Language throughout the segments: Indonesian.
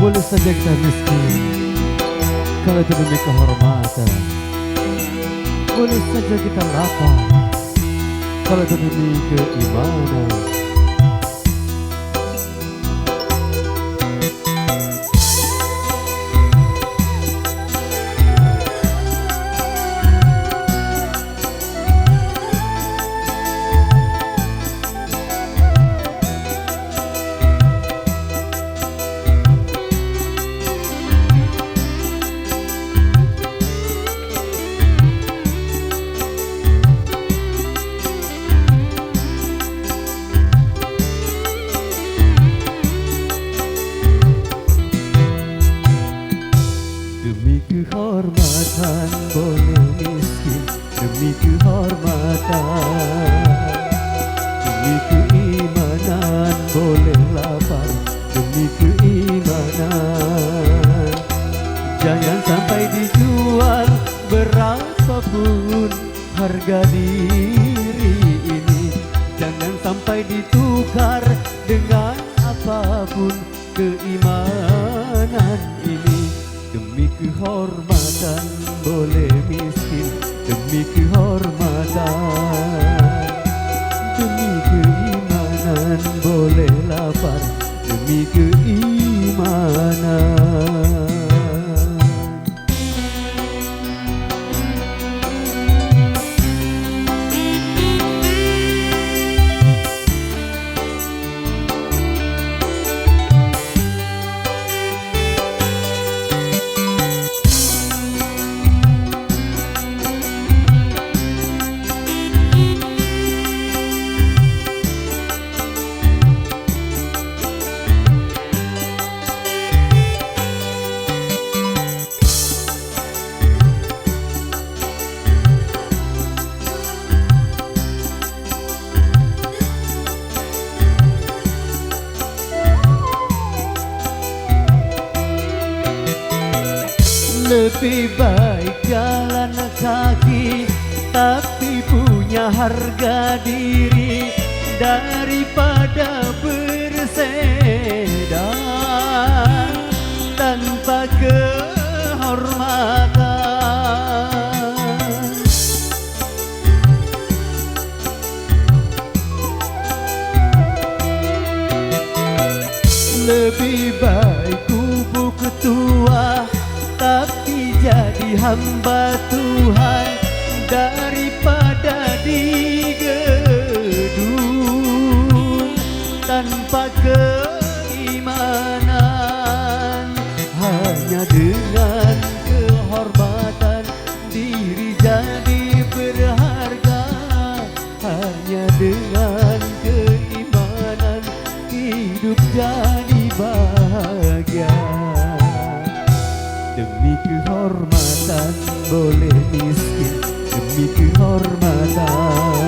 Boleh saja kita miskin kalau itu demi kehormatan. Boleh saja kita lapar kalau itu demi keimanan. Demi kehormatan boleh miskin, demi kehormatan. Demi keimanan boleh lapar, demi keimanan. Jangan sampai dijual berapapun harga diri ini. Jangan sampai ditukar dengan apapun keimanan ini. Demi kehormatan boleh miskin, demi kehormatan. Demi keimanan boleh lapar, demi keimanan. Lebih baik jalan kaki tapi punya harga diri daripada bersepeda tanpa kehormatan. Lebih baik kubu ketua tapi jadi hamba Tuhan daripada di gedung tanpa keimanan. Hanya dengan kehormatan diri jadi berharga. Hanya dengan keimanan hidup jadi bahagia. Demi kehormatan boleh miskin, demi kehormatan.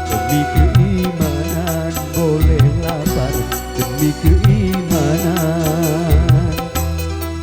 Demi keimanan boleh lapar, demi keimanan.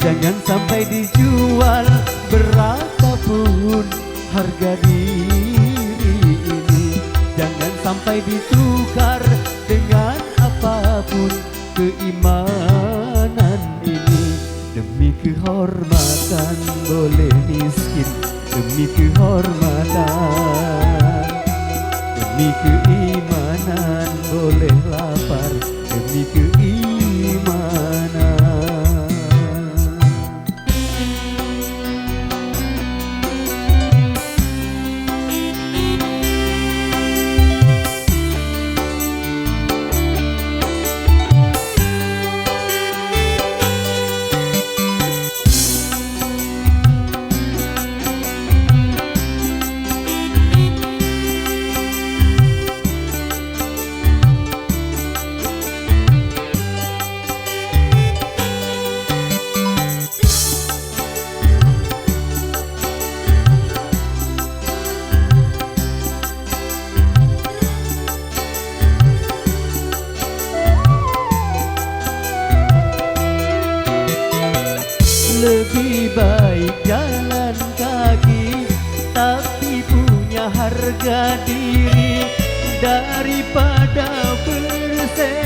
Jangan sampai dijual berapapun harga diri ini. Jangan sampai ditukar dengan apapun keimanan ini. Demi kehormatan boleh miskin, demi kehormatan. Demi keimanan boleh lapar, demi keimanan. Lebih baik jalan kaki tapi punya harga diri daripada bersepeda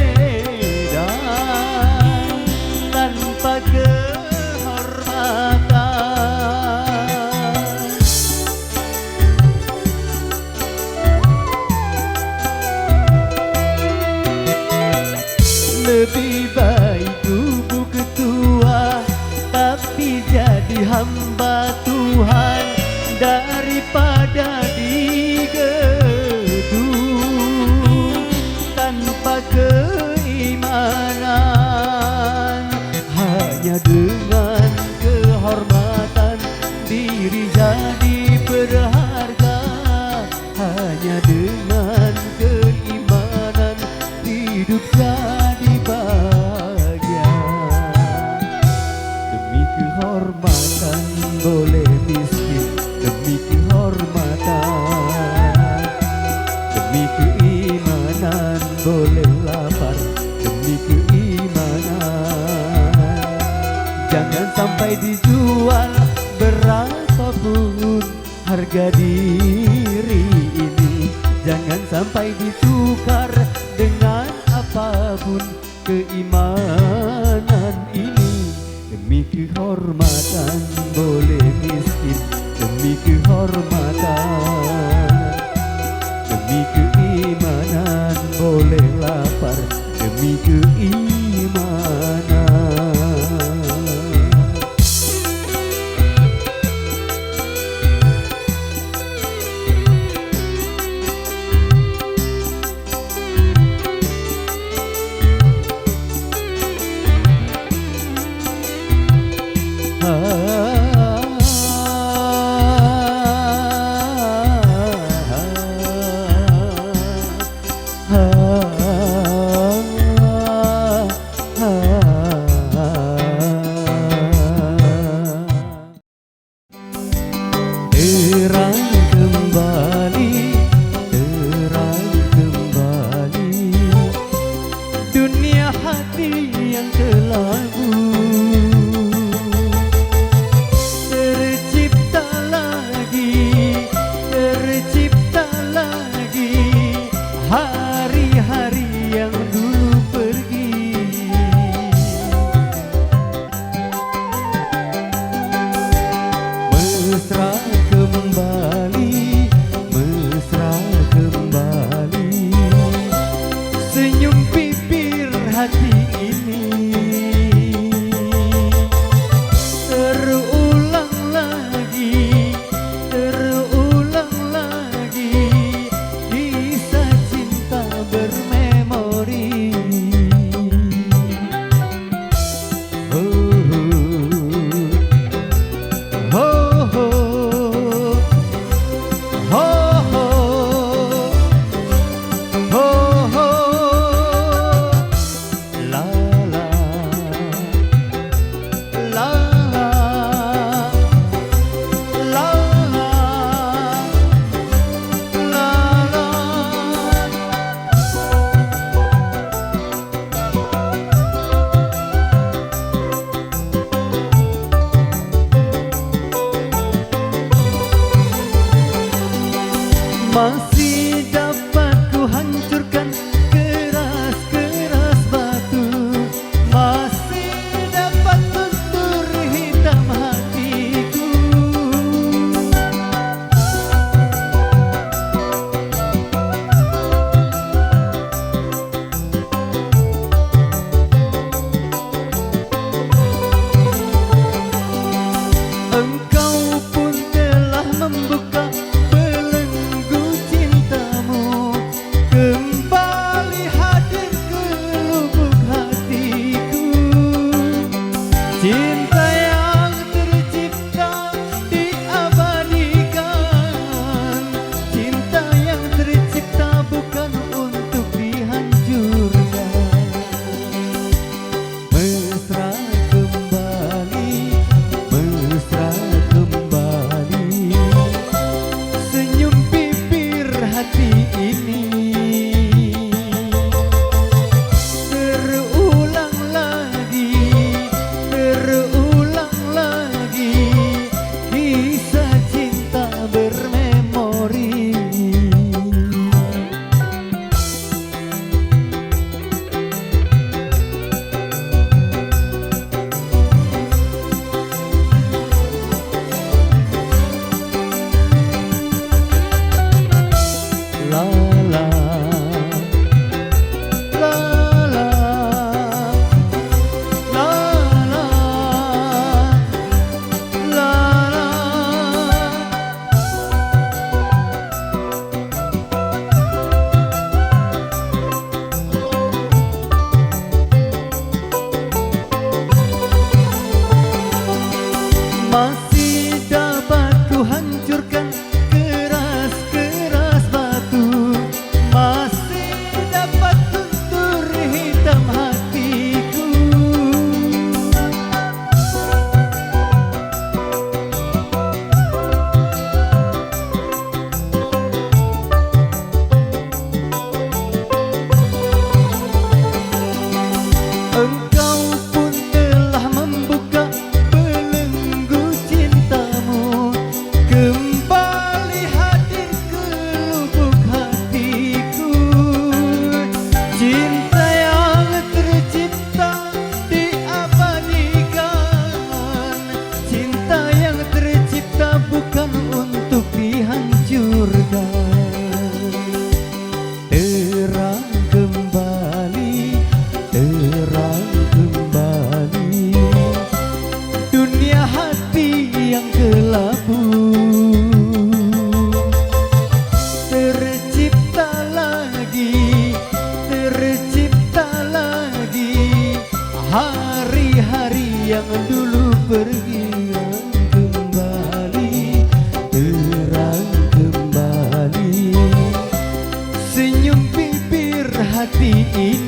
Lebih baik duduk ketua tapi jadi hamba Tuhan daripada di gedung tanpa keimanan. Hanya dengan kehormatan diri jadi berharga, hanya dengan keimanan hidup jadi bahagia. Demi kehormatan boleh miskin, demi kehormatan, demi keimanan boleh lapar, demi keimanan. Jangan sampai dijual berapapun harga diri ini, jangan sampai ditukar dengan apapun keimanan ini. Demi kehormatan boleh miskin, demi kehormatan, demi keimanan boleh lapar, demi keimanan. Terang kembali, terang kembali dunia hati yang kelabu. Tercipta lagi, tercipta lagi hari-hari yang dulu pergi. Mesra kembali, mesra kembali senyum bibir hati ini. Terulang lagi, terulang lagi kisah cinta bermemori. Masih dapat ku hancurkan keras-keras batu, masih dapat lentur hitam hatiku. Engkau pun telah membuka kembali hadir ke lubuk hatiku. Cinta yang tercipta diabadikan, cinta yang tercipta bukan untuk dihancurkan. Mesra kembali, mesra kembali senyum bibir hati ini. La yang dulu pergi kembali, terang kembali. Senyum bibir hati ini